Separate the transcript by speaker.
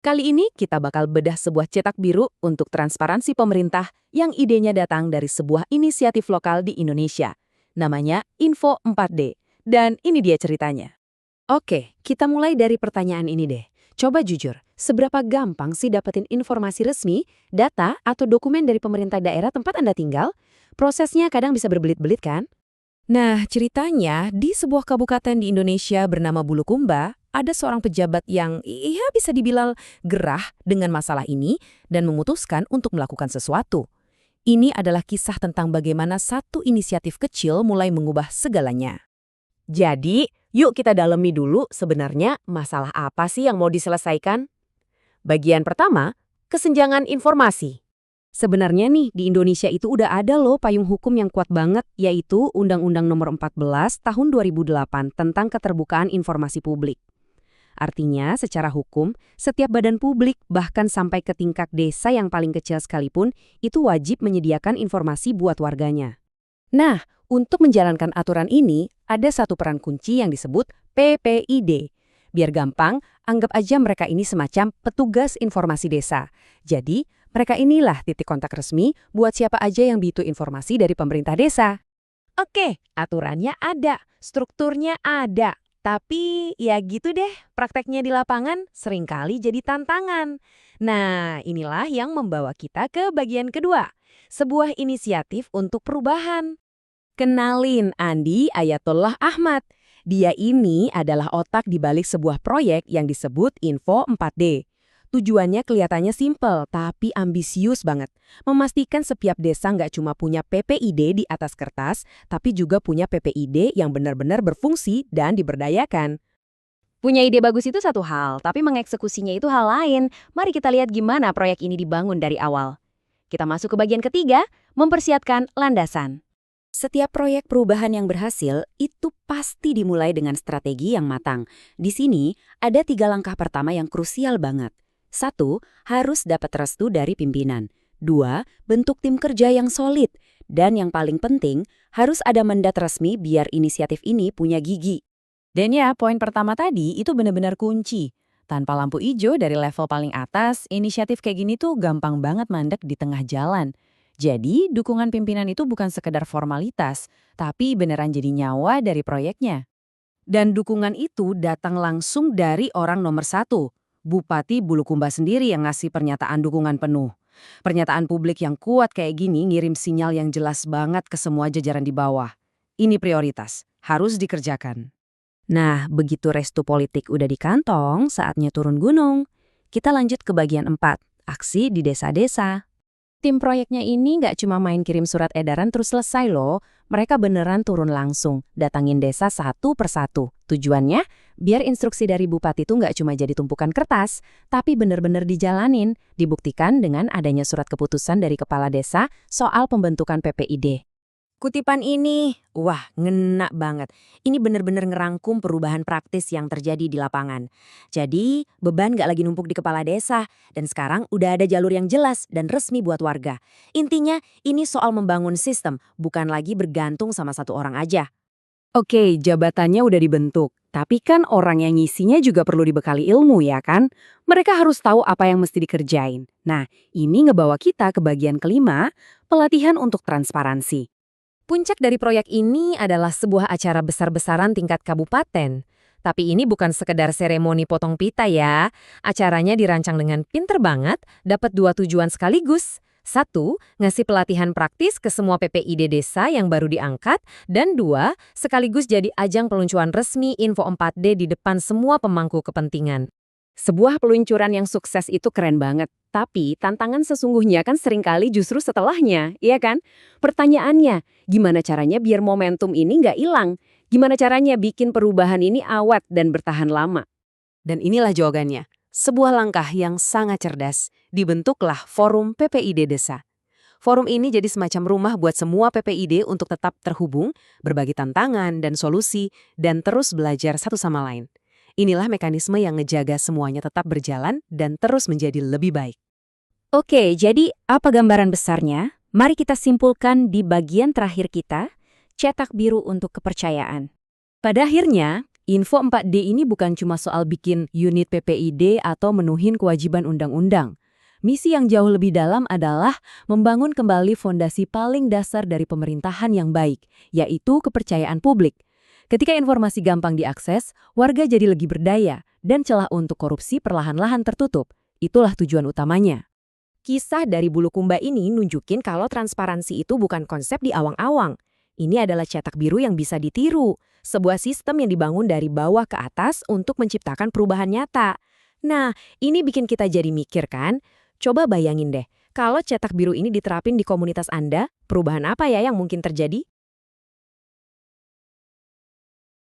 Speaker 1: Kali ini kita bakal bedah sebuah cetak biru untuk transparansi pemerintah yang idenya datang dari sebuah inisiatif lokal di Indonesia. Namanya Info 4D. Dan ini dia ceritanya. Oke, kita mulai dari pertanyaan ini deh. Coba jujur, seberapa gampang sih dapetin informasi resmi, data, atau dokumen dari pemerintah daerah tempat Anda tinggal? Prosesnya kadang bisa berbelit-belit kan? Nah, ceritanya di sebuah kabupaten di Indonesia bernama Bulukumba, ada seorang pejabat yang bisa dibilang gerah dengan masalah ini dan memutuskan untuk melakukan sesuatu. Ini adalah kisah tentang bagaimana satu inisiatif kecil mulai mengubah segalanya. Jadi, yuk kita dalami dulu sebenarnya masalah apa sih yang mau diselesaikan? Bagian pertama, kesenjangan informasi. Sebenarnya nih, di Indonesia itu udah ada loh payung hukum yang kuat banget, yaitu Undang-Undang Nomor 14 Tahun 2008 tentang Keterbukaan Informasi Publik. Artinya, secara hukum, setiap badan publik, bahkan sampai ke tingkat desa yang paling kecil sekalipun, itu wajib menyediakan informasi buat warganya. Nah, untuk menjalankan aturan ini, ada satu peran kunci yang disebut PPID. Biar gampang, anggap aja mereka ini semacam petugas informasi desa. Jadi, mereka inilah titik kontak resmi buat siapa aja yang butuh informasi dari pemerintah desa. Oke, aturannya ada, strukturnya ada. Tapi ya gitu deh, prakteknya di lapangan seringkali jadi tantangan. Nah, inilah yang membawa kita ke bagian kedua. Sebuah inisiatif untuk perubahan. Kenalin Andi Ayatollah Ahmad. Dia ini adalah otak di balik sebuah proyek yang disebut Info 4D. Tujuannya kelihatannya simpel, tapi ambisius banget. Memastikan setiap desa nggak cuma punya PPID di atas kertas, tapi juga punya PPID yang benar-benar berfungsi dan diberdayakan.
Speaker 2: Punya ide bagus itu satu hal, tapi mengeksekusinya itu hal lain. Mari kita lihat gimana proyek ini dibangun dari awal. Kita masuk ke bagian ketiga, mempersiapkan landasan.
Speaker 1: Setiap proyek perubahan yang berhasil itu pasti dimulai dengan strategi yang matang. Di sini ada 3 langkah pertama yang krusial banget. 1. Harus dapat restu dari pimpinan. 2. Bentuk tim kerja yang solid. Dan yang paling penting, harus ada mandat resmi biar inisiatif ini punya gigi. Dan ya, poin pertama tadi itu benar-benar kunci. Tanpa lampu hijau dari level paling atas, inisiatif kayak gini tuh gampang banget mandek di tengah jalan. Jadi, dukungan pimpinan itu bukan sekedar formalitas, tapi beneran jadi nyawa dari proyeknya. Dan dukungan itu datang langsung dari orang nomor 1. Bupati Bulukumba sendiri yang ngasih pernyataan dukungan penuh. Pernyataan publik yang kuat kayak gini ngirim sinyal yang jelas banget ke semua jajaran di bawah. Ini prioritas, harus dikerjakan. Nah, begitu restu politik udah di kantong, saatnya turun gunung. Kita lanjut ke bagian 4, aksi di desa-desa. Tim proyeknya ini nggak cuma main kirim surat edaran terus selesai loh. Mereka beneran turun langsung, datangin desa satu persatu. Tujuannya, biar instruksi dari bupati itu nggak cuma jadi tumpukan kertas, tapi bener-bener dijalanin, dibuktikan dengan adanya surat keputusan dari kepala desa soal pembentukan PPID. Kutipan ini, wah ngena banget. Ini bener-bener ngerangkum perubahan praktis yang terjadi di lapangan. Jadi beban gak lagi numpuk di kepala desa dan sekarang udah ada jalur yang jelas dan resmi buat warga. Intinya ini soal membangun sistem, bukan lagi bergantung sama satu orang aja. Oke, jabatannya udah dibentuk. Tapi kan orang yang ngisinya juga perlu dibekali ilmu ya kan? Mereka harus tahu apa yang mesti dikerjain. Nah, ini ngebawa kita ke bagian kelima, pelatihan untuk transparansi. Puncak dari proyek ini adalah sebuah acara besar-besaran tingkat kabupaten. Tapi ini bukan sekedar seremoni potong pita ya. Acaranya dirancang dengan pinter banget, dapat 2 tujuan sekaligus. 1, ngasih pelatihan praktis ke semua PPID desa yang baru diangkat. Dan 2, sekaligus jadi ajang peluncuran resmi Info 4D di depan semua pemangku kepentingan. Sebuah peluncuran yang sukses itu keren banget, tapi tantangan sesungguhnya kan seringkali justru setelahnya, iya kan? Pertanyaannya, gimana caranya biar momentum ini nggak hilang? Gimana caranya bikin perubahan ini awet dan bertahan lama? Dan inilah jawabannya, sebuah langkah yang sangat cerdas, dibentuklah Forum PPID Desa. Forum ini jadi semacam rumah buat semua PPID untuk tetap terhubung, berbagi tantangan dan solusi, dan terus belajar satu sama lain. Inilah mekanisme yang ngejaga semuanya tetap berjalan dan terus menjadi lebih baik. Oke, jadi apa gambaran besarnya? Mari kita simpulkan di bagian terakhir kita, cetak biru untuk kepercayaan. Pada akhirnya,
Speaker 3: Info 4D ini bukan cuma soal bikin unit PPID atau menuhin kewajiban undang-undang. Misi yang jauh lebih dalam adalah membangun kembali fondasi paling dasar dari pemerintahan yang baik, yaitu kepercayaan publik. Ketika informasi gampang diakses, warga jadi lebih berdaya, dan celah untuk korupsi perlahan-lahan tertutup. Itulah tujuan utamanya.
Speaker 2: Kisah dari Bulukumba ini nunjukin kalau transparansi itu bukan konsep di awang-awang. Ini adalah cetak biru yang bisa ditiru, sebuah sistem yang dibangun dari bawah ke atas untuk menciptakan perubahan nyata. Nah, ini bikin kita jadi mikir kan? Coba bayangin deh, kalau cetak biru ini diterapin di komunitas Anda, perubahan apa ya yang mungkin terjadi?